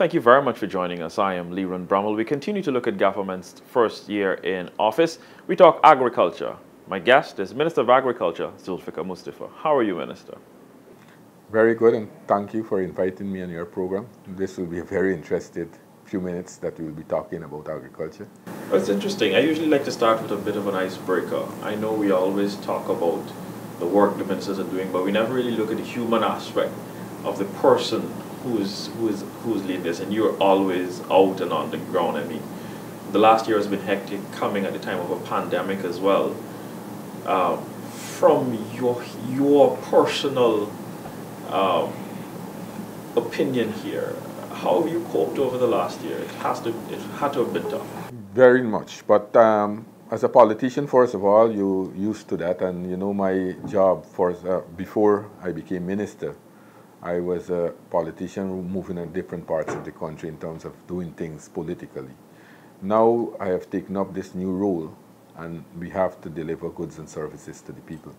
Thank you very much for joining us. I am Leron Bramwell. We continue to look at government's first year in office. We talk agriculture. My guest is Minister of Agriculture, Zulfikar Mustapha. How are you, Minister? Very good, and thank you for inviting me on your program. This will be a very interesting few minutes that we will be talking about agriculture. Well, it's interesting. I usually like to start with a bit of an icebreaker. I know we always talk about the work the ministers are doing, but we never really look at the human aspect of the person who's leading this, and you're always out and on the ground. I mean, the last year has been hectic, coming at the time of a pandemic as well. From your personal opinion here, how have you coped over the last year? It had to have been tough. Very much, but as a politician, first of all, you're used to that, and you know my job before I became minister. I was a politician moving in different parts of the country in terms of doing things politically. Now I have taken up this new role, and we have to deliver goods and services to the people.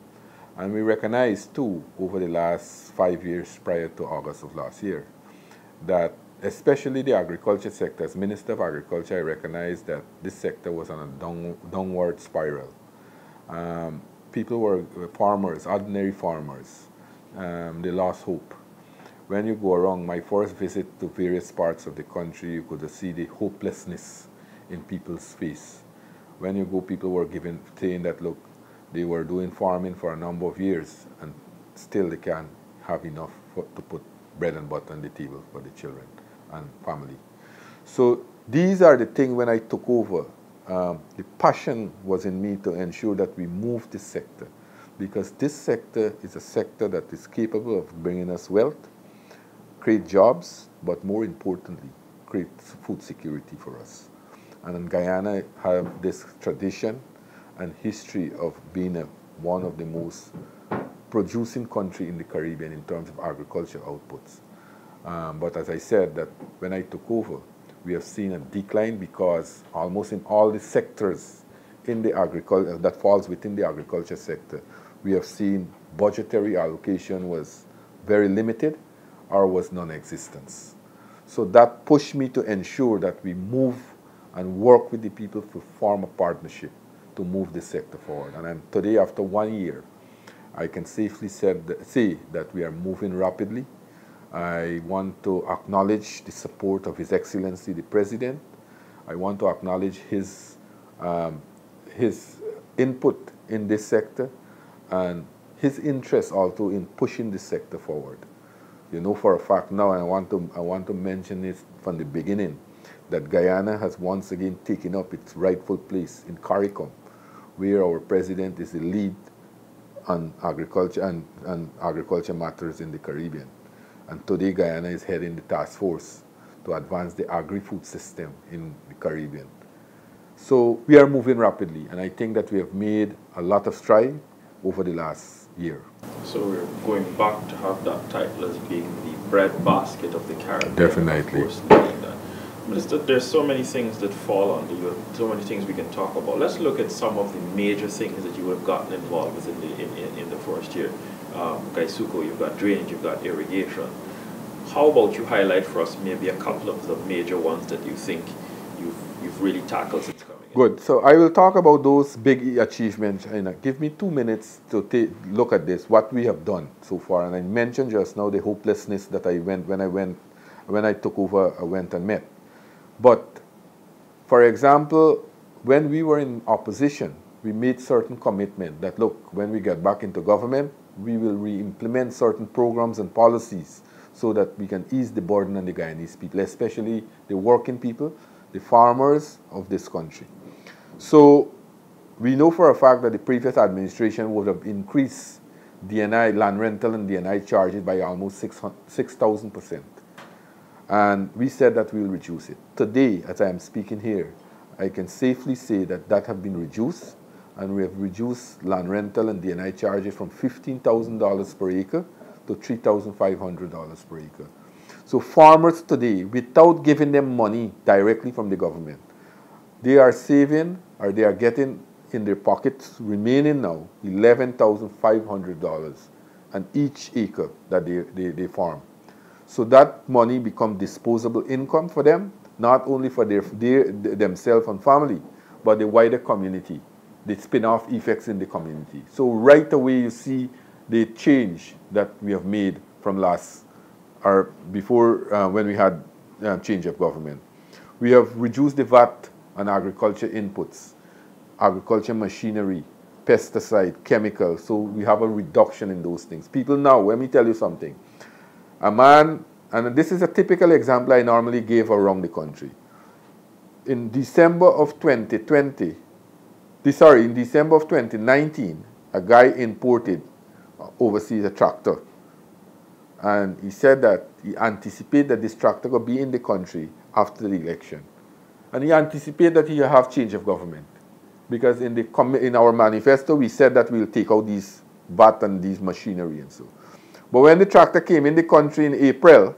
And we recognize too, over the last 5 years prior to August of last year, that especially the agriculture sector, as Minister of Agriculture, I recognize that this sector was on a downward spiral. People were farmers, ordinary farmers. They lost hope. When you go around, my first visit to various parts of the country, you could see the hopelessness in people's face. When you go, people were saying that, look, they were doing farming for a number of years, and still they can't have enough to put bread and butter on the table for the children and family. So these are the things when I took over. The passion was in me to ensure that we move this sector, because this sector is a sector that is capable of bringing us wealth, create jobs, but more importantly, create food security for us. And in Guyana have this tradition and history of being one of the most producing country in the Caribbean in terms of agriculture outputs. But as I said, that when I took over, we have seen a decline, because almost in all the sectors in the agriculture that falls within the agriculture sector, we have seen budgetary allocation was very limited or was non-existent. So that pushed me to ensure that we move and work with the people to form a partnership to move this sector forward. And today, after 1 year, I can safely say that we are moving rapidly. I want to acknowledge the support of His Excellency, the President. I want to acknowledge his input in this sector and his interest also in pushing this sector forward. You know for a fact now, and I want to mention it from the beginning, that Guyana has once again taken up its rightful place in CARICOM, where our President is the lead on agriculture and agriculture matters in the Caribbean. And today Guyana is heading the task force to advance the agri-food system in the Caribbean. So we are moving rapidly, and I think that we have made a lot of stride over the last year. So we're going back to have that title as being the breadbasket of the Caribbean. Definitely. Minister, there's so many things that fall under you, so many things we can talk about. Let's look at some of the major things that you have gotten involved with in the first year. 𝐎𝐍𝐄, you've got drainage, you've got irrigation. How about you highlight for us maybe a couple of the major ones that you think you've really tackled since coming in? Good. So I will talk about those big achievements. And give me 2 minutes to look at this, what we have done so far. And I mentioned just now the hopelessness that when I took over, I went and met. But, for example, when we were in opposition, we made certain commitment that, look, when we get back into government, we will re-implement certain programs and policies so that we can ease the burden on the Guyanese people, especially the working people, the farmers of this country. So we know for a fact that the previous administration would have increased DNI, land rental and DNI charges by almost 6,000%. And we said that we will reduce it. Today, as I am speaking here, I can safely say that that have been reduced, and we have reduced land rental and DNI charges from $15,000 per acre to $3,500 per acre. So farmers today, without giving them money directly from the government, they are saving, or they are getting in their pockets, remaining now, $11,500 on each acre that they farm. So that money becomes disposable income for them, not only for themselves and family, but the wider community, the spin-off effects in the community. So right away you see the change that we have made from last, or before when we had change of government. We have reduced the VAT on agriculture inputs, agriculture machinery, pesticide, chemicals, so we have a reduction in those things. People now, let me tell you something. A man, and this is a typical example I normally give around the country. In December of 2020, in December of 2019, a guy imported overseas a tractor. And he said that he anticipated that this tractor would be in the country after the election. And he anticipated that he will have change of government. Because in our manifesto, we said that we'll take out these VAT and these machinery and so. But when the tractor came in the country in April,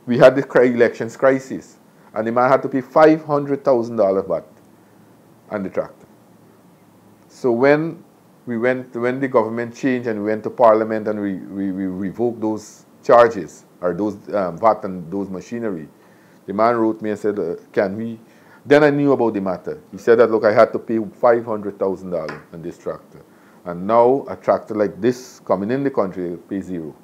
we had the elections crisis. And the man had to pay $500,000 VAT on the tractor. So when the government changed and we went to Parliament and we revoked those charges, or those VAT and those machinery, the man wrote me and said, can we? Then I knew about the matter. He said that, look, I had to pay $500,000 on this tractor. And now a tractor like this coming in the country will pay zero.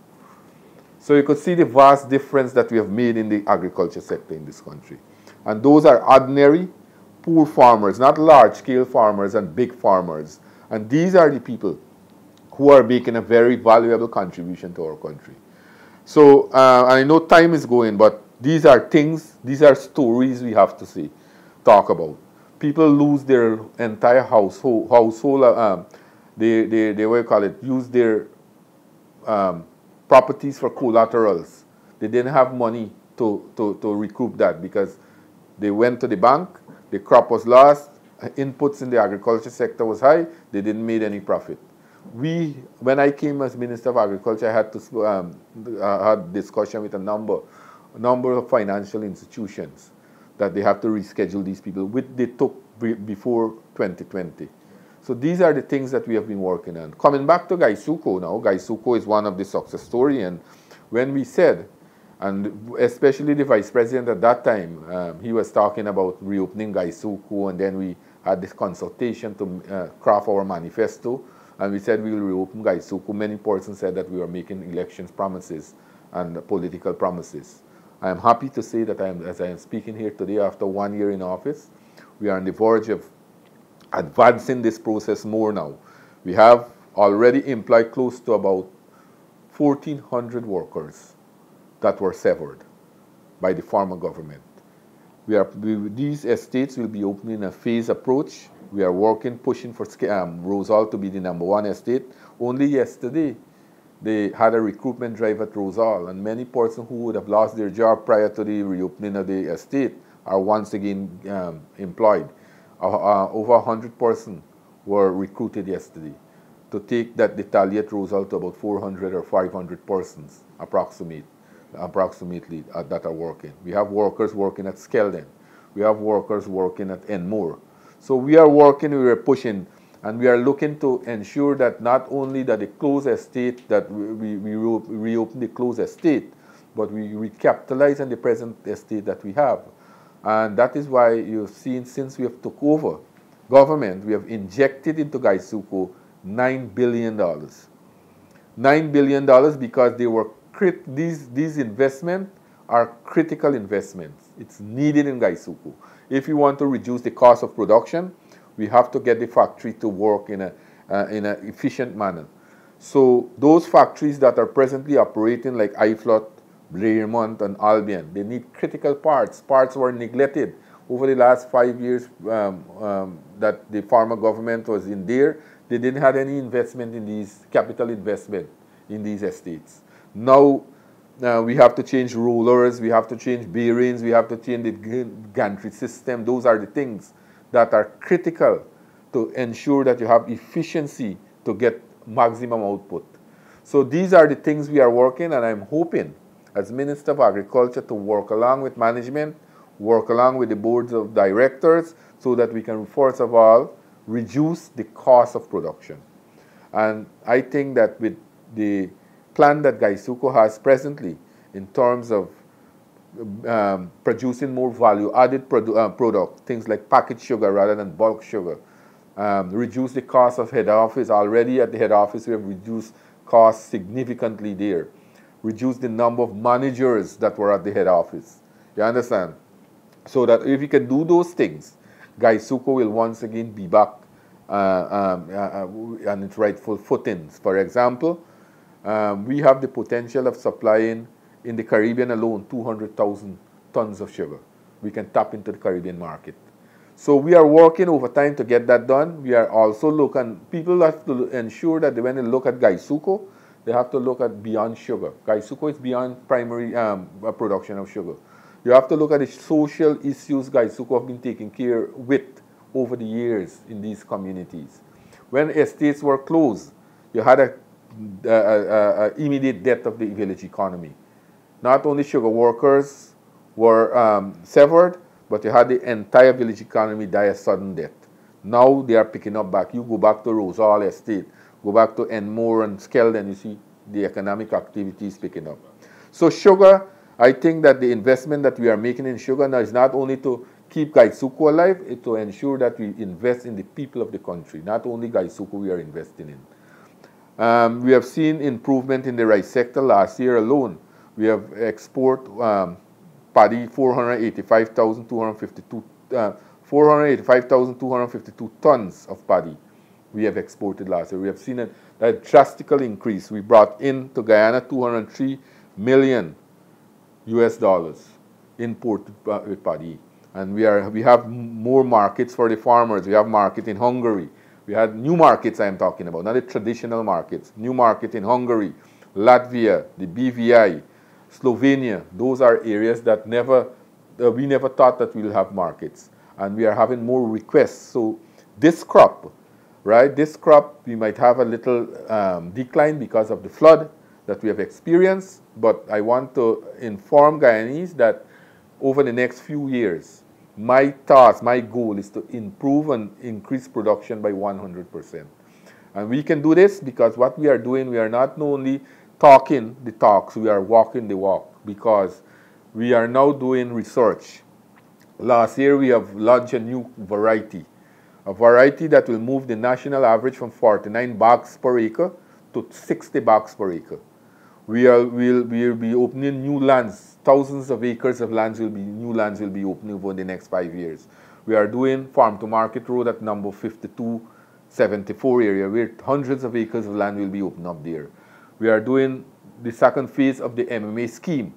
So you could see the vast difference that we have made in the agriculture sector in this country. And those are ordinary, poor farmers, not large-scale farmers and big farmers. And these are the people who are making a very valuable contribution to our country. So I know time is going, but these are things, these are stories we have to talk about. People lose their entire household, they what you call it, use their properties for collaterals. They didn't have money to recoup that because they went to the bank, the crop was lost, inputs in the agriculture sector was high, they didn't make any profit. When I came as Minister of Agriculture, I had to had discussion with a number of financial institutions that they have to reschedule these people, which they took before 2020. So these are the things that we have been working on. Coming back to 𝐍𝐄 now, 𝐍𝐄 is one of the success stories. And when we said, and especially the Vice President at that time, he was talking about reopening 𝐍𝐄, and then we had this consultation to craft our manifesto, and we said we will reopen 𝐍𝐄. Many persons said that we were making elections promises and political promises. I am happy to say that as I am speaking here today, after 1 year in office, we are on the verge of advancing this process more now. We have already employed close to about 1,400 workers that were severed by the former government. These estates will be opening a phased approach. We are working, pushing for Rosal to be the #1 estate. Only yesterday, they had a recruitment drive at Rosal, and many persons who would have lost their job prior to the reopening of the estate are once again employed. Over 100 persons were recruited yesterday to take that tally at Rosal to about 400 or 500 persons approximately that are working. We have workers working at Skeldon. We have workers working at Enmore. So we are working, we are pushing, and we are looking to ensure that not only that the closed estate, that we reopen the closed estate, but we recapitalize on the present estate that we have. And that is why you've seen, since we have took over government, we have injected into 𝐍𝐄 $9 billion. $9 billion because they were these investments are critical investments. It's needed in 𝐍𝐄. If you want to reduce the cost of production, we have to get the factory to work in an efficient manner. So those factories that are presently operating like iFlot, Blairmont, and Albion, they need critical parts. Parts were neglected over the last 5 years that the former government was in there. They didn't have any investment in these, capital investment in these estates. Now we have to change rollers, we have to change bearings, we have to change the gantry system. Those are the things that are critical to ensure that you have efficiency to get maximum output. So these are the things we are working, and I'm hoping as Minister of Agriculture to work along with management, work along with the boards of directors, so that we can, first of all, reduce the cost of production. And I think that with the plan that 𝐍𝐄 has presently, in terms of producing more value-added product, things like packaged sugar rather than bulk sugar. Reduce the cost of head office. Already at the head office, we have reduced costs significantly there. Reduce the number of managers that were at the head office. You understand? So that if we can do those things, 𝐍𝐄 will once again be back on its rightful footings. For example, we have the potential of supplying in the Caribbean alone 200,000 tons of sugar. We can tap into the Caribbean market. So we are working overtime to get that done. We are also looking, people have to ensure that when they look at 𝐍𝐄, they have to look at beyond sugar. 𝐍𝐄 is beyond primary production of sugar. You have to look at the social issues 𝐍𝐄 have been taking care with over the years in these communities. When estates were closed, you had a immediate death of the village economy. Not only sugar workers were severed, but you had the entire village economy die a sudden death. Now they are picking up back. You go back to Rosal Estate, go back to Enmore and Skeldon, you see the economic activity is picking up. So sugar, I think that the investment that we are making in sugar now is not only to keep 𝐍𝐄 alive, it's to ensure that we invest in the people of the country. Not only 𝐍𝐄 we are investing in. We have seen improvement in the rice sector. Last year alone, we have export paddy 485,252 tons of paddy we have exported last year. We have seen a drastical increase. We brought in to Guyana $203 million imported with paddy. And we have more markets for the farmers. We have market in Hungary. We had new markets I am talking about, not the traditional markets. New market in Hungary, Latvia, the BVI, Slovenia. Those are areas that we never thought that we'll have markets. And we are having more requests. So this crop, right, this crop, we might have a little decline because of the flood that we have experienced. But I want to inform Guyanese that over the next few years, my task, my goal is to improve and increase production by 100%. And we can do this because what we are doing, we are not only talking the talks, we are walking the walk, because we are now doing research. Last year, we have launched a new variety, a variety that will move the national average from 49 bags per acre to 60 bags per acre. We'll be opening new lands. Thousands of acres of new lands will be opening over the next 5 years. We are doing farm to market road at number 5274 area, where hundreds of acres of land will be opened up there. We are doing the second phase of the MMA scheme.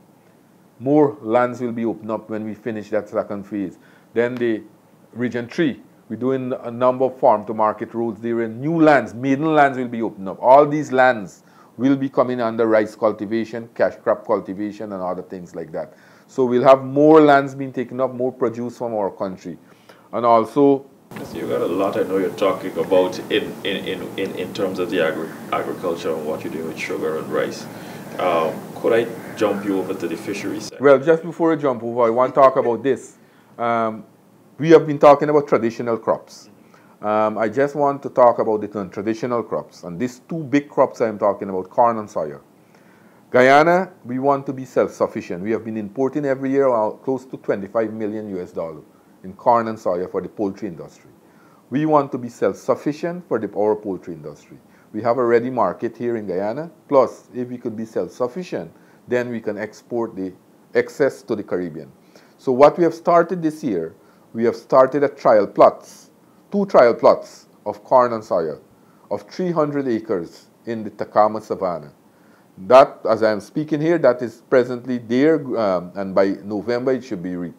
More lands will be opened up when we finish that second phase. Then the Region 3, we're doing a number of farm to market roads there, and new lands, maiden lands will be opened up. All these lands will be coming under rice cultivation, cash crop cultivation, and other things like that. So we'll have more lands being taken up, more produce from our country. And also, so you got a lot I know you're talking about in terms of the agriculture and what you're doing with sugar and rice. Could I jump you over to the fishery side? Well, just before I jump over, I want to talk about this. We have been talking about traditional crops. I just want to talk about the traditional crops. And these two big crops I'm talking about, corn and soya. Guyana, we want to be self-sufficient. We have been importing every year close to $25 million in corn and soya for the poultry industry. We want to be self-sufficient for our poultry industry. We have a ready market here in Guyana. Plus, if we could be self-sufficient, then we can export the excess to the Caribbean. So what we have started this year, we have started two trial plots of corn and soya of 300 acres in the Tacoma Savannah. That, as I am speaking here, that is presently there, and by November it should be reaped.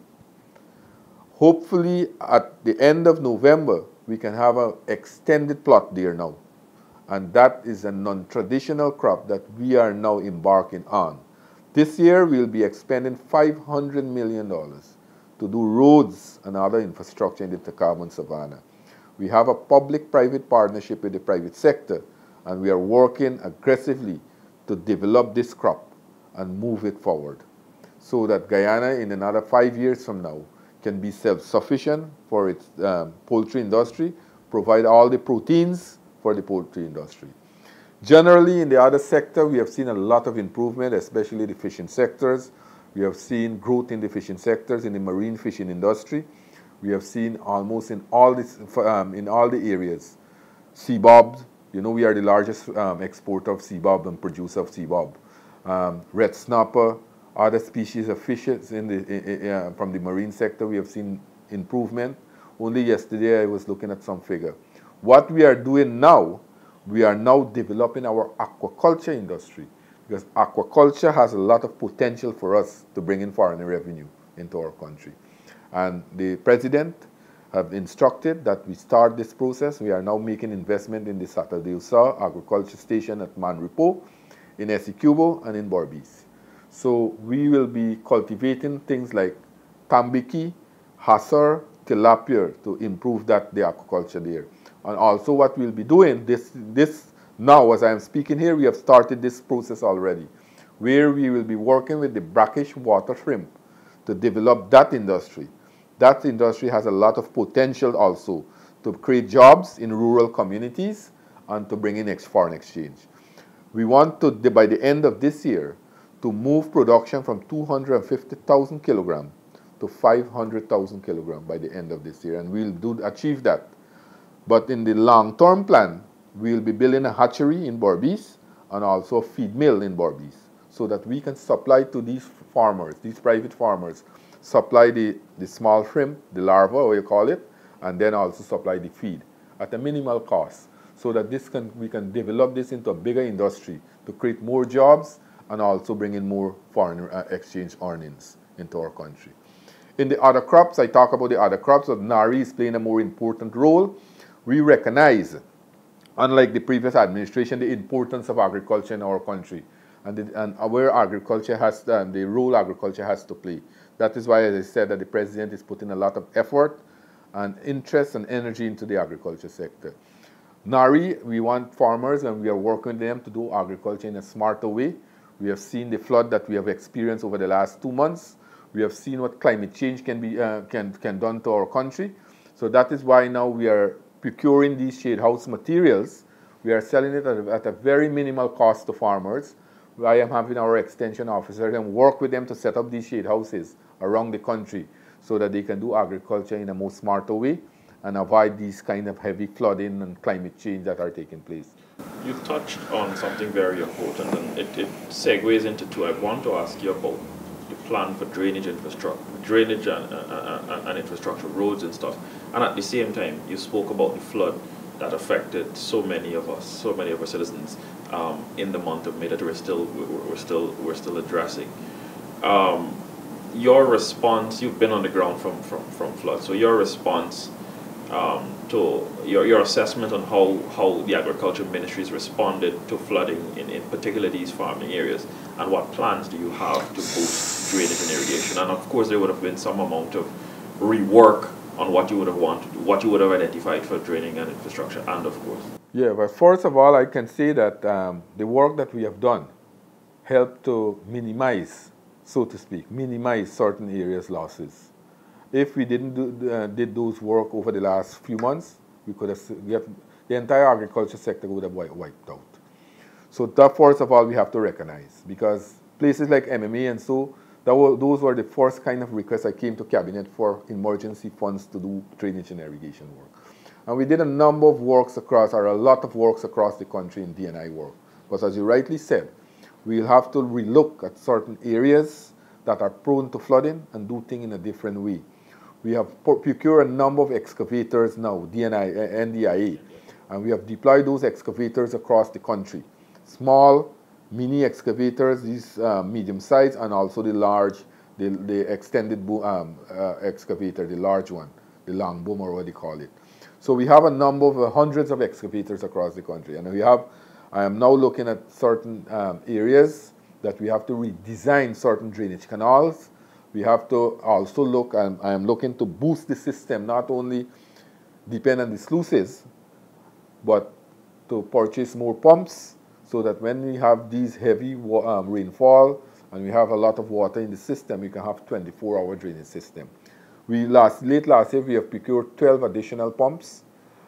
Hopefully, at the end of November, we can have an extended plot there now. And that is a non-traditional crop that we are now embarking on. This year, we'll be expending $500 million to do roads and other infrastructure in the Tacoma Savannah. We have a public-private partnership with the private sector, and we are working aggressively to develop this crop and move it forward so that Guyana, in another 5 years from now, can be self-sufficient for its poultry industry, provide all the proteins for the poultry industry. Generally, in the other sector, we have seen a lot of improvement, especially the fishing sectors. We have seen growth in the fishing sectors, in the marine fishing industry. We have seen almost in all the areas. 𝐎𝐍𝐵, you know, we are the largest exporter of 𝐎𝐍𝐵 and producer of 𝐎𝐍𝐵. Red snapper, other species of fishes from the marine sector, we have seen improvement. Only yesterday I was looking at some figure. What we are doing now, we are now developing our aquaculture industry, because aquaculture has a lot of potential for us to bring in foreign revenue into our country. And the president have instructed that we start this process. We are now making investment in the 𝐻𝐷𝐿 agriculture station at Manripo, in 𝐎𝐍𝐄 and in Berbice. So we will be cultivating things like tambiki, hasser, tilapia to improve the aquaculture there. And also what we'll be doing, now as I am speaking here, we have started this process already, where we will be working with the brackish water shrimp to develop that industry. That industry has a lot of potential also to create jobs in rural communities and to bring in foreign exchange. We want to, by the end of this year, to move production from 250,000 kilograms to 500,000 kilograms by the end of this year, and we'll achieve that. But in the long-term plan, we'll be building a hatchery in Berbice and also a feed mill in Berbice, so that we can supply to these farmers, these private farmers, supply the small shrimp, the larva, or you call it, and then also supply the feed at a minimal cost, so that we can develop this into a bigger industry to create more jobs and also bring in more foreign exchange earnings into our country. In the other crops, I talk about the other crops, but NARI is playing a more important role. We recognize, unlike the previous administration, the importance of agriculture in our country and where agriculture has, the role agriculture has to play. That is why, as I said, that the president is putting a lot of effort and interest and energy into the agriculture sector. NARI, we want farmers, and we are working with them to do agriculture in a smarter way. We have seen the flood that we have experienced over the last 2 months. We have seen what climate change can done to our country. So that is why now we are procuring these shade house materials. We are selling it at a very minimal cost to farmers. I am having our extension officers and work with them to set up these shade houses around the country so that they can do agriculture in a more smarter way and avoid these kind of heavy flooding and climate change that are taking place. You touched on something very important, and it segues into two. I want to ask you about the plan for drainage infrastructure, and infrastructure, roads and stuff. And at the same time, you spoke about the flood that affected so many of us, so many of our citizens in the month of May that we're still addressing. Your response, you've been on the ground from flood, so your response to your assessment on how the agriculture ministries responded to flooding in particular these farming areas, and what plans do you have to boost drainage and irrigation? And of course there would have been some amount of rework on what you would have wanted, what you would have identified for draining and infrastructure, and of course. Yeah, but first of all, I can say that the work that we have done helped to minimize, so to speak, minimize certain areas' losses. If we did those work over the last few months, we could have the entire agriculture sector would have wiped out. So that, first of all, we have to recognize, because places like MMA and so, those were the first kind of requests I came to Cabinet for emergency funds to do drainage and irrigation work. And we did a number of works across, or a lot of works across the country in D&I work. Because as you rightly said, we'll have to relook at certain areas that are prone to flooding and do things in a different way. We have procured a number of excavators now, NDIA, and we have deployed those excavators across the country. Small, mini excavators, these medium size, and also the large, the extended excavator, the large one, the long boom, or what they call it. So we have a number of hundreds of excavators across the country, and I am now looking at certain areas that we have to redesign certain drainage canals. We have to also look, and I am looking to boost the system, not only depend on the sluices, but to purchase more pumps, so that when we have these heavy rainfall and we have a lot of water in the system, we can have 24-hour drainage system. Late last year, we have procured 12 additional pumps,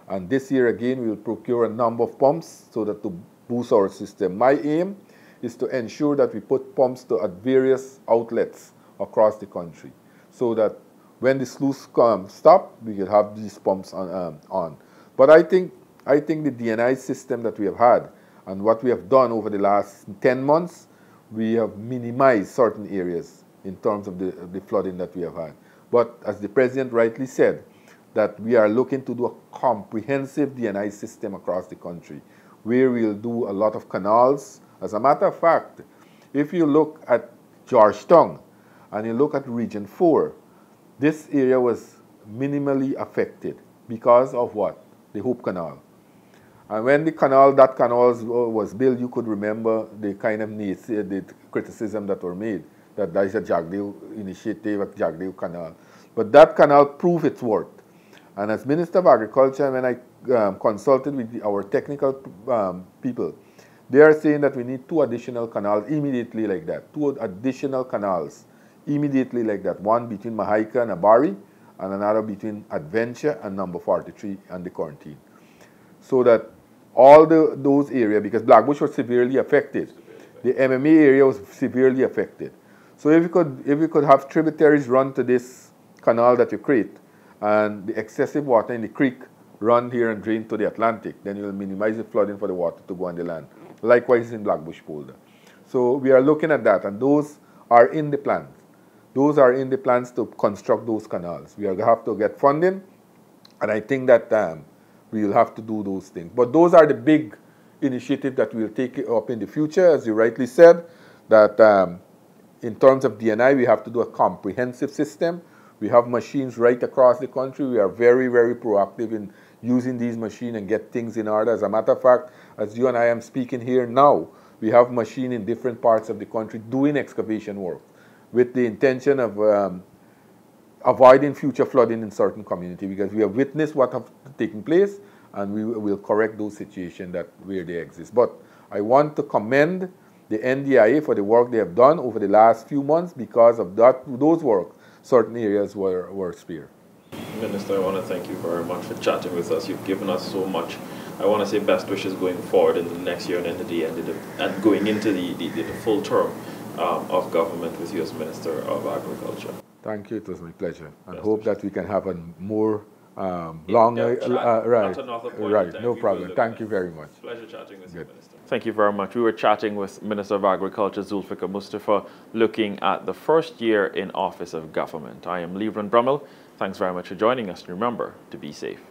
and this year again, we will procure a number of pumps so that to boost our system. My aim is to ensure that we put pumps at various outlets across the country so that when the sluice stop, we will have these pumps on. But I think the DNI system that we have had and what we have done over the last 10 months, we have minimized certain areas in terms of the flooding that we have had. But as the President rightly said, that we are looking to do a comprehensive DNI system across the country, where we'll do a lot of canals. As a matter of fact, if you look at Georgetown and you look at Region 4, this area was minimally affected because of what? The Hope Canal. And when that canal was built, you could remember the kind of the criticism that were made, that there is a Jagdeo initiative, a Jagdeo canal. But that canal proved its worth. And as Minister of Agriculture, when I consulted with our technical people, they are saying that we need 2 additional canals immediately like that. 2 additional canals immediately like that. One between Mahaika and Abari, and another between Adventure and number 43 and the Quarantine. So that all those areas, because Blackbush was severely affected, the MMA area was severely affected. So if we could have tributaries run to this canal that you create, and the excessive water in the creek run here and drain to the Atlantic, then you will minimize the flooding for the water to go on the land. Likewise in Blackbush Polder. So we are looking at that, and those are in the plans. Those are in the plans to construct those canals. We have to get funding, and I think that we will have to do those things. But those are the big initiatives that we will take up in the future, as you rightly said, that in terms of DNI, we have to do a comprehensive system. We have machines right across the country. We are very, very proactive in using these machines and get things in order. As a matter of fact, as you and I am speaking here now, we have machines in different parts of the country doing excavation work with the intention of avoiding future flooding in certain communities, because we have witnessed what have taken place, and we will correct those situations where they exist. But I want to commend the NDIA for the work they have done over the last few months. Because of those work, certain areas were spared. Minister, I want to thank you very much for chatting with us. You've given us so much. I want to say best wishes going forward in the next year and going into the full term of government with you as Minister of Agriculture. Thank you. It was my pleasure. And hope that we can have a more longer right. No problem. Thank you very much. Pleasure chatting with you, Minister. Thank you very much. We were chatting with Minister of Agriculture Zulfikar Mustapha, looking at the first year in office of government. I am Liebrand Brummel. Thanks very much for joining us. Remember to be safe.